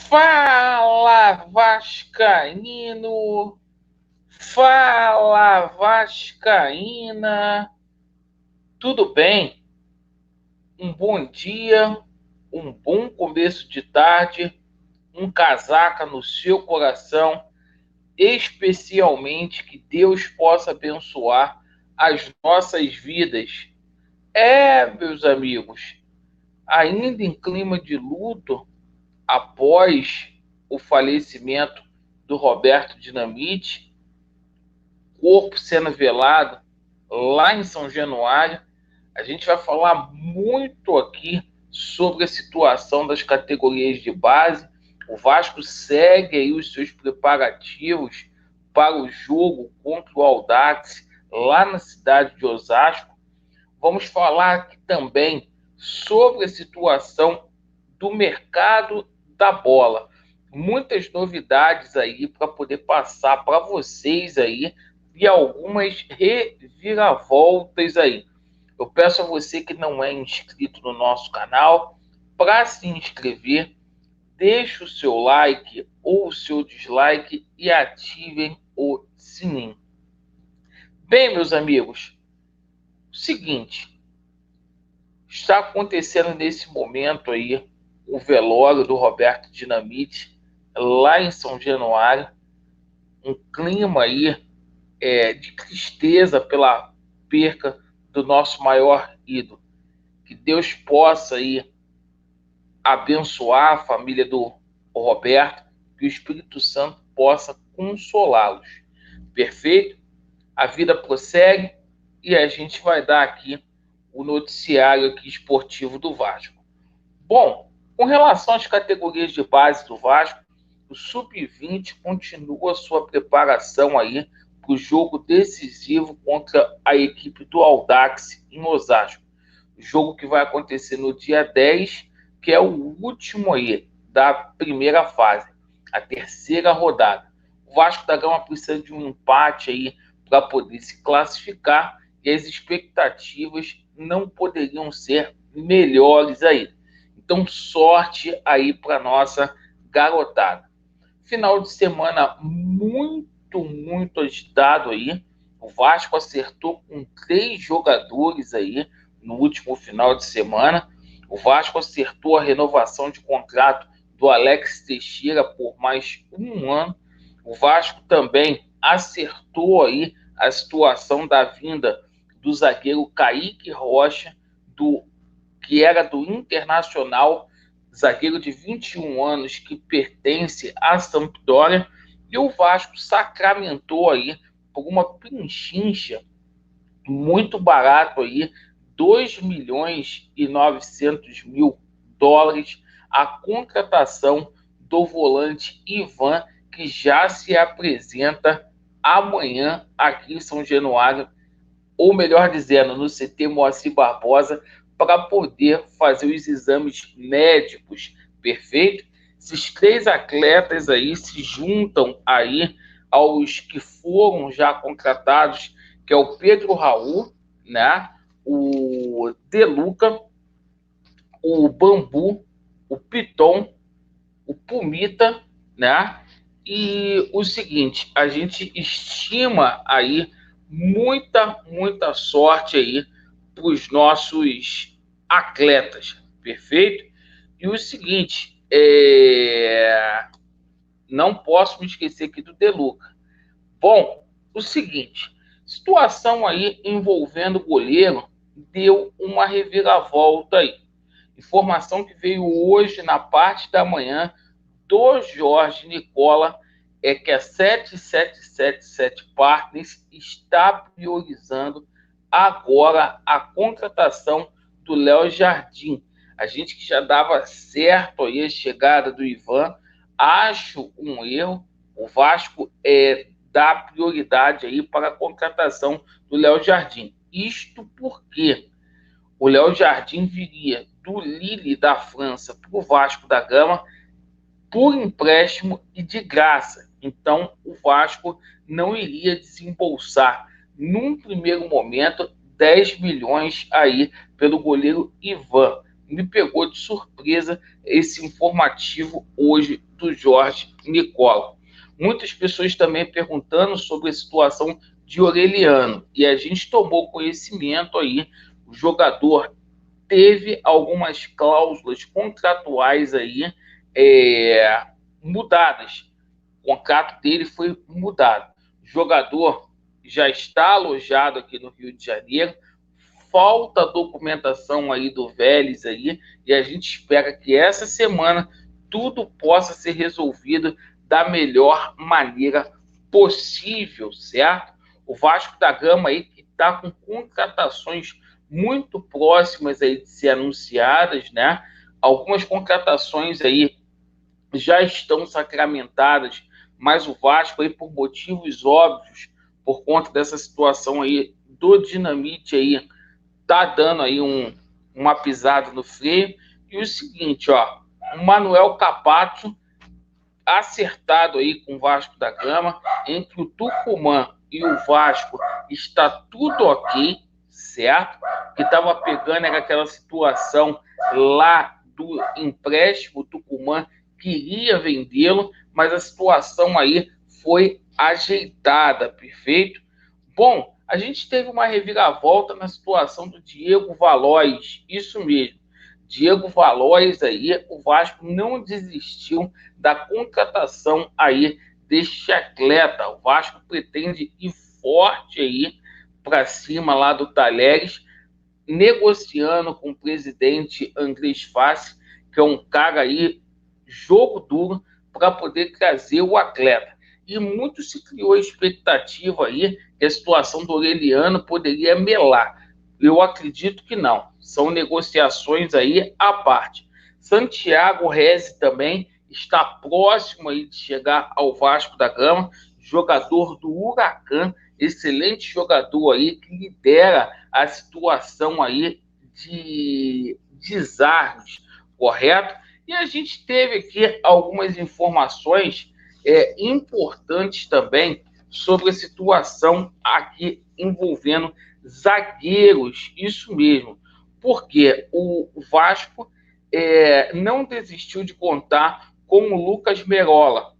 Fala, Vascaíno! Fala, Vascaína! Tudo bem? Um bom dia, um bom começo de tarde, um casaca no seu coração, especialmente que Deus possa abençoar as nossas vidas. Meus amigos, ainda em clima de luto, após o falecimento do Roberto Dinamite, corpo sendo velado lá em São Januário. A gente vai falar muito aqui sobre a situação das categorias de base. O Vasco segue aí os seus preparativos para o jogo contra o Audax lá na cidade de Osasco. Vamos falar aqui também sobre a situação do mercado da bola. Muitas novidades aí para poder passar para vocês aí e algumas reviravoltas aí. Eu peço a você que não é inscrito no nosso canal para se inscrever, deixe o seu like ou o seu dislike e ativem o sininho. Bem, meus amigos, o seguinte, está acontecendo nesse momento aí o velório do Roberto Dinamite lá em São Januário, um clima aí de tristeza pela perca do nosso maior ídolo. Que Deus possa aí abençoar a família do Roberto, que o Espírito Santo possa consolá-los. Perfeito? A vida prossegue e a gente vai dar aqui o noticiário aqui esportivo do Vasco. Bom, com relação às categorias de base do Vasco, o Sub-20 continua sua preparação aí para o jogo decisivo contra a equipe do Audax em Osasco. O jogo que vai acontecer no dia 10, que é o último aí da primeira fase, a terceira rodada. O Vasco da Gama precisa de um empate aí para poder se classificar e as expectativas não poderiam ser melhores aí. Então, sorte aí para nossa garotada. Final de semana muito agitado aí. O Vasco acertou com 3 jogadores aí no último final de semana. O Vasco acertou a renovação de contrato do Alex Teixeira por mais um ano. O Vasco também acertou aí a situação da vinda do zagueiro Kaique Rocha, que era do Internacional, zagueiro de 21 anos que pertence à Sampdoria, e o Vasco sacramentou aí por uma pinchincha muito barato aí, 2 milhões e 900 mil dólares, a contratação do volante Ivan, que já se apresenta amanhã aqui em São Januário, ou melhor dizendo, no CT Moacir Barbosa, para poder fazer os exames médicos, perfeito? Esses 3 atletas aí se juntam aí aos que foram já contratados, que é o Pedro Raul, né? O Deluca, o Bambu, o Piton, o Pumita, né? E o seguinte, a gente estima aí muita sorte aí para os nossos atletas, perfeito? E o seguinte, não posso me esquecer aqui do Deluca. Bom, o seguinte, situação aí envolvendo o goleiro deu uma reviravolta aí. Informação que veio hoje na parte da manhã do Jorge Nicola é que a 7777 Partners está priorizando agora a contratação do Léo Jardim. A gente que já dava certo aí a chegada do Ivan, acho um erro. O Vasco dá prioridade aí para a contratação do Léo Jardim. Isto porque o Léo Jardim viria do Lille da França para o Vasco da Gama por empréstimo e de graça. Então, o Vasco não iria desembolsar, num primeiro momento, 10 milhões aí pelo goleiro Ivan. me pegou de surpresa esse informativo hoje do Jorge Nicola. Muitas pessoas também perguntando sobre a situação de Aureliano, e a gente tomou conhecimento aí, o jogador teve algumas cláusulas contratuais aí mudadas. O contrato dele foi mudado. O jogador já está alojado aqui no Rio de Janeiro, falta documentação aí do Vélez aí, e a gente espera que essa semana tudo possa ser resolvido da melhor maneira possível, certo? O Vasco da Gama aí que está com contratações muito próximas aí de ser anunciadas, né? Algumas contratações aí já estão sacramentadas, mas o Vasco aí por motivos óbvios, por conta dessa situação aí do Dinamite aí, tá dando aí uma pisada no freio. E o seguinte, ó, o Manuel Capato acertado aí com o Vasco da Gama, entre o Tucumã e o Vasco está tudo ok, certo? Que estava pegando era aquela situação lá do empréstimo, o Tucumã queria vendê-lo, mas a situação aí foi ajeitada, perfeito? Bom, a gente teve uma reviravolta na situação do Diego Valois, isso mesmo. Diego Valois aí, o Vasco não desistiu da contratação aí deste atleta. O Vasco pretende ir forte aí para cima lá do Talheres, negociando com o presidente Andrés Fassi, que é um cara aí, jogo duro, para poder trazer o atleta. E muito se criou a expectativa aí que a situação do Aureliano poderia melar. Eu acredito que não. São negociações aí à parte. Santiago Rezi também está próximo aí de chegar ao Vasco da Gama, jogador do Huracan, excelente jogador aí que lidera a situação aí de desarmes, correto? E a gente teve aqui algumas informações importantes também sobre a situação aqui envolvendo zagueiros, isso mesmo, porque o Vasco não desistiu de contar com o Lucas Merola,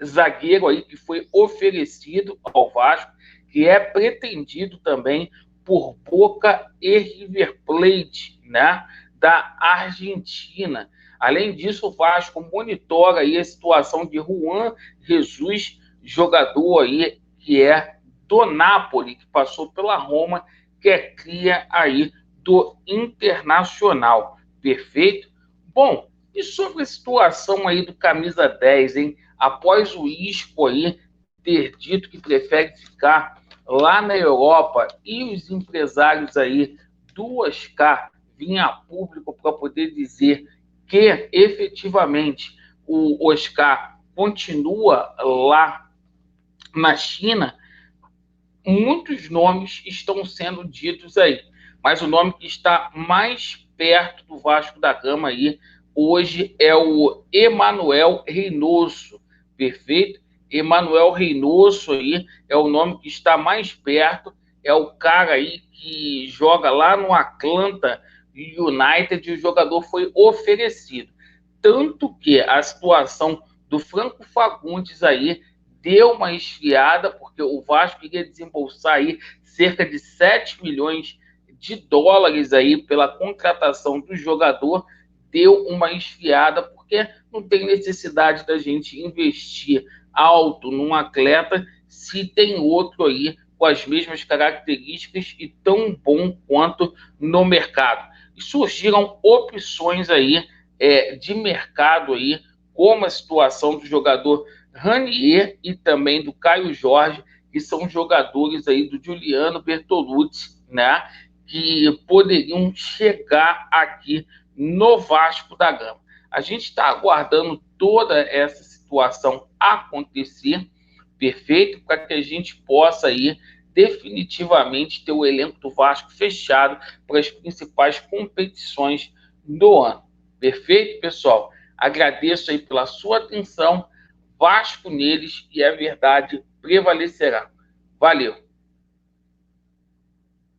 zagueiro aí que foi oferecido ao Vasco, que é pretendido também por Boca e River Plate, né, da Argentina. Além disso, o Vasco monitora aí a situação de Juan Jesus, jogador aí que é do Napoli, que passou pela Roma, que é cria aí do Internacional. Perfeito? Bom, e sobre a situação aí do camisa 10, hein? Após o Isco aí ter dito que prefere ficar lá na Europa e os empresários aí do Oscar vinham a público para poder dizer que efetivamente o Oscar continua lá na China, muitos nomes estão sendo ditos aí, mas o nome que está mais perto do Vasco da Gama aí hoje é o Emanuel Reynoso, perfeito? Emanuel Reynoso aí é o nome que está mais perto, é o cara aí que joga lá no Atlanta United, e o jogador foi oferecido. Tanto que a situação do Franco Fagundes aí deu uma esfriada, porque o Vasco iria desembolsar aí cerca de 7 milhões de dólares aí pela contratação do jogador, deu uma esfriada, porque não tem necessidade da gente investir alto num atleta se tem outro aí com as mesmas características e tão bom quanto no mercado. E surgiram opções aí de mercado aí, como a situação do jogador Ranier e também do Caio Jorge, que são jogadores aí do Giuliano Bertolucci, né, que poderiam chegar aqui no Vasco da Gama. A gente está aguardando toda essa situação acontecer, perfeito, para que a gente possa aí definitivamente ter o elenco do Vasco fechado para as principais competições do ano. Perfeito, pessoal? Agradeço aí pela sua atenção. Vasco neles e a verdade prevalecerá. Valeu!